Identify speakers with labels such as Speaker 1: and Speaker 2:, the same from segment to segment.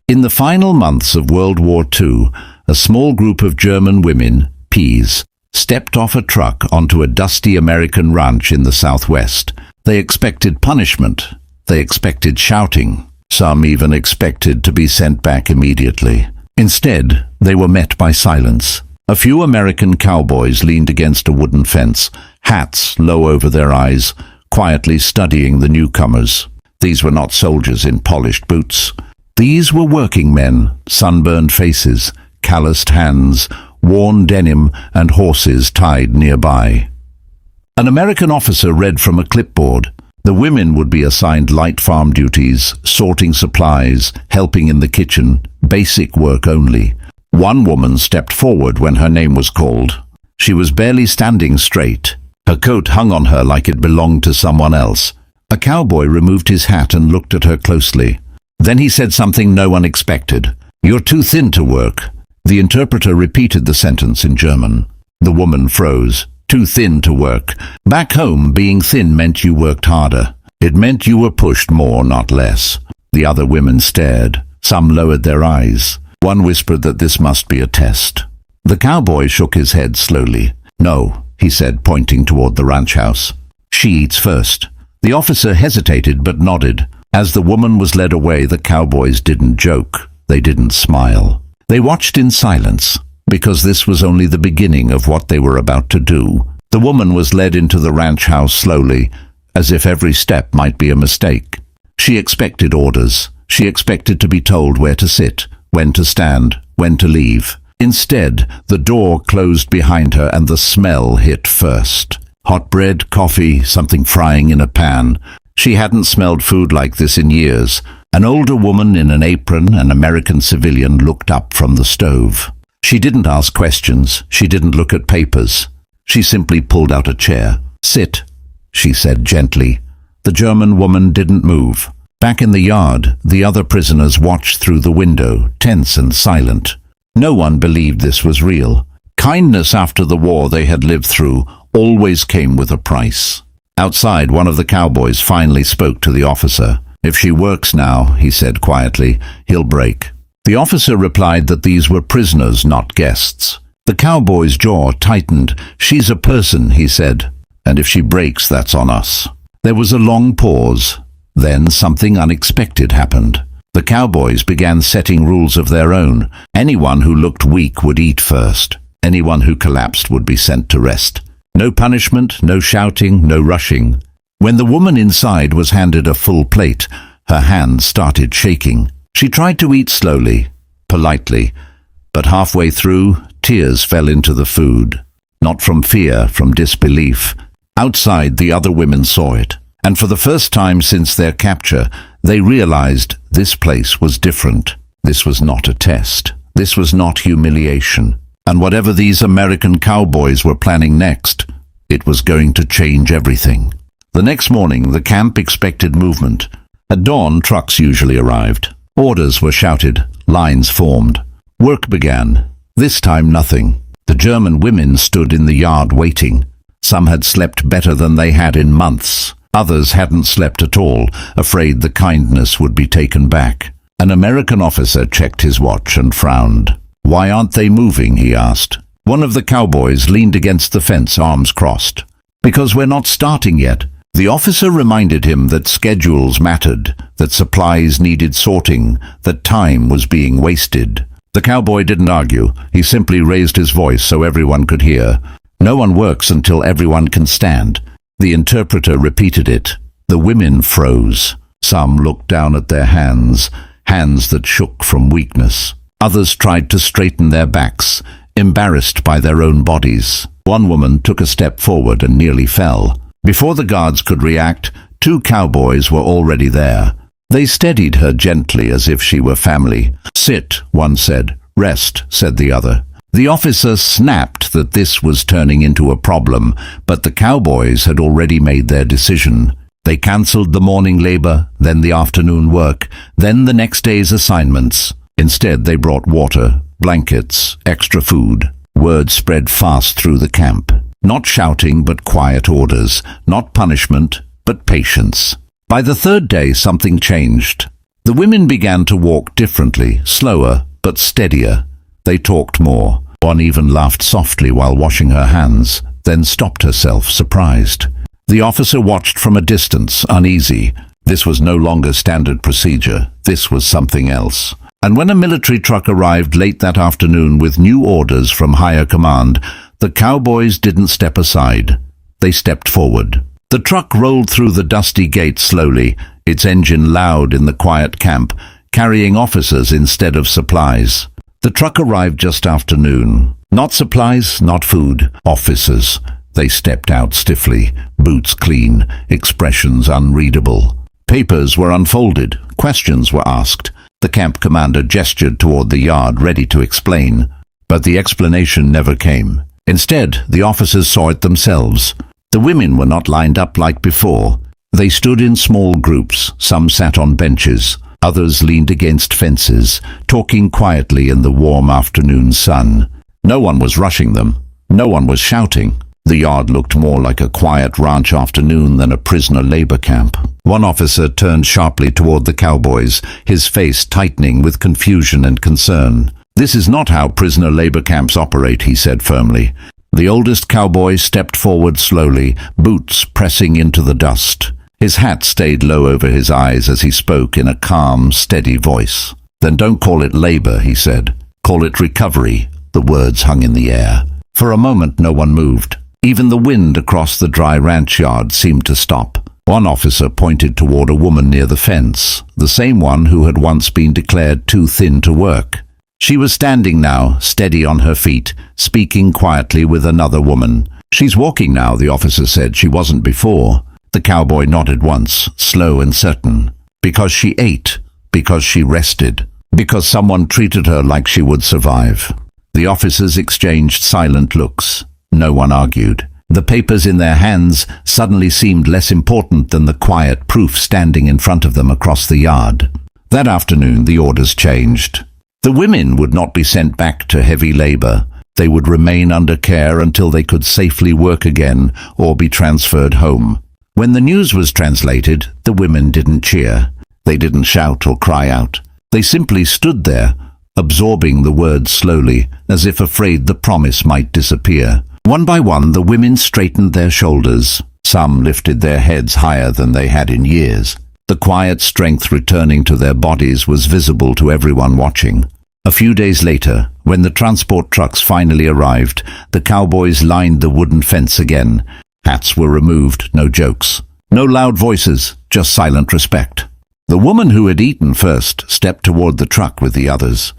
Speaker 1: In the final months of World War II, a small group of German women, POWs, stepped off a truck onto a dusty American ranch in the southwest. They expected punishment. They expected shouting. Some even expected to be sent back immediately. Instead, they were met by silence. A few American cowboys leaned against a wooden fence, hats low over their eyes, quietly studying the newcomers. These were not soldiers in polished boots. These were working men, sunburned faces, calloused hands, worn denim, and horses tied nearby. An American officer read from a clipboard. The women would be assigned light farm duties, sorting supplies, helping in the kitchen, basic work only. One woman stepped forward when her name was called. She was barely standing straight. Her coat hung on her like it belonged to someone else. A cowboy removed his hat and looked at her closely. Then he said something no one expected. "You're too thin to work." The interpreter repeated the sentence in German. The woman froze. Too thin to work. Back home, being thin meant you worked harder. It meant you were pushed more, not less. The other women stared. Some lowered their eyes. One whispered that this must be a test. The cowboy shook his head slowly. "No," he said, pointing toward the ranch house. "She eats first." The officer hesitated but nodded. As the woman was led away, the cowboys didn't joke. They didn't smile. They watched in silence, because this was only the beginning of what they were about to do. The woman was led into the ranch house slowly, as if every step might be a mistake. She expected orders. She expected to be told where to sit, when to stand, when to leave. Instead, the door closed behind her and the smell hit first. Hot bread, coffee, something frying in a pan. She hadn't smelled food like this in years. An older woman in an apron, an American civilian, looked up from the stove. She didn't ask questions. She didn't look at papers. She simply pulled out a chair. "Sit," she said gently. The German woman didn't move. Back in the yard, the other prisoners watched through the window, tense and silent. No one believed this was real. Kindness after the war they had lived through always came with a price. Outside, one of the cowboys finally spoke to the officer. "If she works now," he said quietly, "he'll break." The officer replied that these were prisoners, not guests. The cowboy's jaw tightened. "She's a person," he said, "and if she breaks, that's on us." There was a long pause. Then something unexpected happened. The cowboys began setting rules of their own. Anyone who looked weak would eat first. Anyone who collapsed would be sent to rest. No punishment, no shouting, no rushing. When the woman inside was handed a full plate, her hands started shaking. She tried to eat slowly, politely, but halfway through, tears fell into the food. Not from fear, from disbelief. Outside, the other women saw it, and for the first time since their capture, they realized this place was different. This was not a test. This was not humiliation. And whatever these American cowboys were planning next, it was going to change everything. The next morning, the camp expected movement. At dawn, trucks usually arrived. Orders were shouted, lines formed. Work began. This time, nothing. The German women stood in the yard waiting. Some had slept better than they had in months. Others hadn't slept at all, afraid the kindness would be taken back. An American officer checked his watch and frowned. "Why aren't they moving?" he asked. One of the cowboys leaned against the fence, arms crossed. "Because we're not starting yet." The officer reminded him that schedules mattered, that supplies needed sorting, that time was being wasted. The cowboy didn't argue. He simply raised his voice so everyone could hear. "No one works until everyone can stand." The interpreter repeated it. The women froze. Some looked down at their hands, hands that shook from weakness. Others tried to straighten their backs, embarrassed by their own bodies. One woman took a step forward and nearly fell. Before the guards could react, two cowboys were already there. They steadied her gently as if she were family. "Sit," one said. "Rest," said the other. The officer snapped that this was turning into a problem, but the cowboys had already made their decision. They cancelled the morning labor, then the afternoon work, then the next day's assignments. Instead, they brought water, blankets, extra food. Word spread fast through the camp. Not shouting, but quiet orders. Not punishment, but patience. By the third day, something changed. The women began to walk differently, slower but steadier. They talked more. One even laughed softly while washing her hands, then stopped herself, surprised. The officer watched from a distance, uneasy. This was no longer standard procedure. This was something else. And when a military truck arrived late that afternoon with new orders from higher command, the Cowboys didn't step aside. They stepped forward. The truck rolled through the dusty gate slowly, its engine loud in the quiet camp, carrying officers instead of supplies. The truck arrived just after noon. Not supplies, not food, officers. They stepped out stiffly, boots clean, expressions unreadable. Papers were unfolded, questions were asked. The camp commander gestured toward the yard, ready to explain. But the explanation never came. Instead, the officers saw it themselves. The women were not lined up like before. They stood in small groups. Some sat on benches. Others leaned against fences, talking quietly in the warm afternoon sun. No one was rushing them. No one was shouting. The yard looked more like a quiet ranch afternoon than a prisoner labor camp. One officer turned sharply toward the Cowboys, his face tightening with confusion and concern. "This is not how prisoner labor camps operate," he said firmly. The oldest cowboy stepped forward slowly, boots pressing into the dust. His hat stayed low over his eyes as he spoke in a calm, steady voice. "Then don't call it labor," he said. "Call it recovery." The words hung in the air. For a moment no one moved. Even the wind across the dry ranch yard seemed to stop. One officer pointed toward a woman near the fence, the same one who had once been declared too thin to work. She was standing now, steady on her feet, speaking quietly with another woman. "She's walking now," the officer said. "She wasn't before." The cowboy nodded once, slow and certain. "Because she ate, because she rested, because someone treated her like she would survive." The officers exchanged silent looks. No one argued. The papers in their hands suddenly seemed less important than the quiet proof standing in front of them across the yard. That afternoon the orders changed. The women would not be sent back to heavy labor. They would remain under care until they could safely work again or be transferred home. When the news was translated, the women didn't cheer. They didn't shout or cry out. They simply stood there, absorbing the words slowly, as if afraid the promise might disappear. One by one, the women straightened their shoulders. Some lifted their heads higher than they had in years. The quiet strength returning to their bodies was visible to everyone watching. A few days later, when the transport trucks finally arrived, the Cowboys lined the wooden fence again. Hats were removed, no jokes. No loud voices, just silent respect. The woman who had eaten first stepped toward the truck with the others.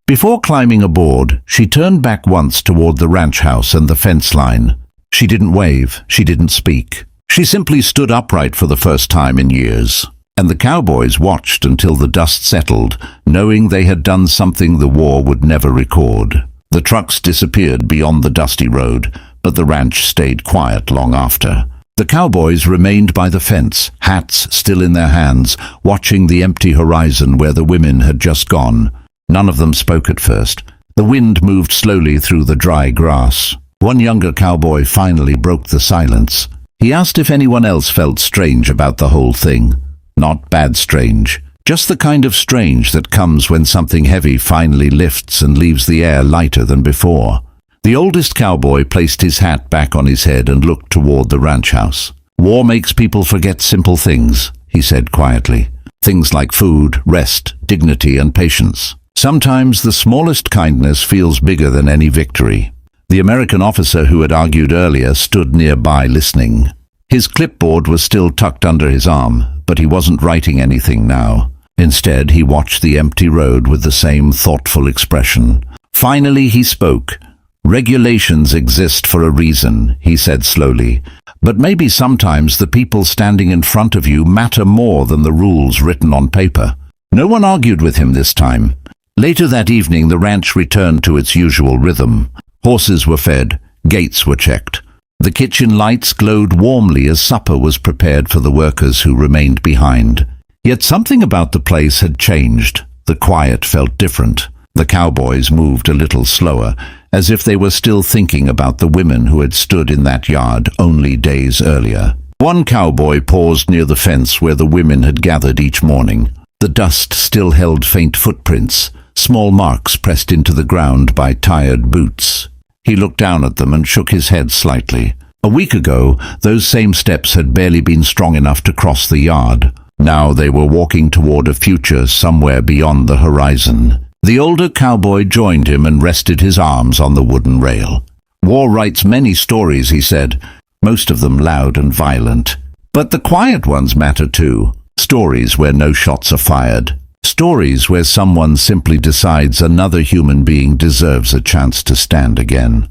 Speaker 1: Before climbing aboard, she turned back once toward the ranch house and the fence line. She didn't wave, she didn't speak. She simply stood upright for the first time in years. And the Cowboys watched until the dust settled, knowing they had done something the war would never record. The trucks disappeared beyond the dusty road, but the ranch stayed quiet long after. The Cowboys remained by the fence, hats still in their hands, watching the empty horizon where the women had just gone. None of them spoke at first. The wind moved slowly through the dry grass. One younger cowboy finally broke the silence. He asked if anyone else felt strange about the whole thing. Not bad strange, just the kind of strange that comes when something heavy finally lifts and leaves the air lighter than before. The oldest cowboy placed his hat back on his head and looked toward the ranch house. "War makes people forget simple things," he said quietly. "Things like food, rest, dignity, and patience. Sometimes the smallest kindness feels bigger than any victory." The American officer who had argued earlier stood nearby listening. His clipboard was still tucked under his arm, but he wasn't writing anything now. Instead, he watched the empty road with the same thoughtful expression. Finally, he spoke. "Regulations exist for a reason," he said slowly. "But maybe sometimes the people standing in front of you matter more than the rules written on paper." No one argued with him this time. Later that evening, the ranch returned to its usual rhythm. Horses were fed, gates were checked. The kitchen lights glowed warmly as supper was prepared for the workers who remained behind. Yet something about the place had changed. The quiet felt different. The Cowboys moved a little slower, as if they were still thinking about the women who had stood in that yard only days earlier. One cowboy paused near the fence where the women had gathered each morning. The dust still held faint footprints, small marks pressed into the ground by tired boots. He looked down at them and shook his head slightly. A week ago, those same steps had barely been strong enough to cross the yard. Now they were walking toward a future somewhere beyond the horizon. The older cowboy joined him and rested his arms on the wooden rail. "War writes many stories," he said, most of them loud and violent. "But the quiet ones matter too. Stories where no shots are fired. Stories where someone simply decides another human being deserves a chance to stand again."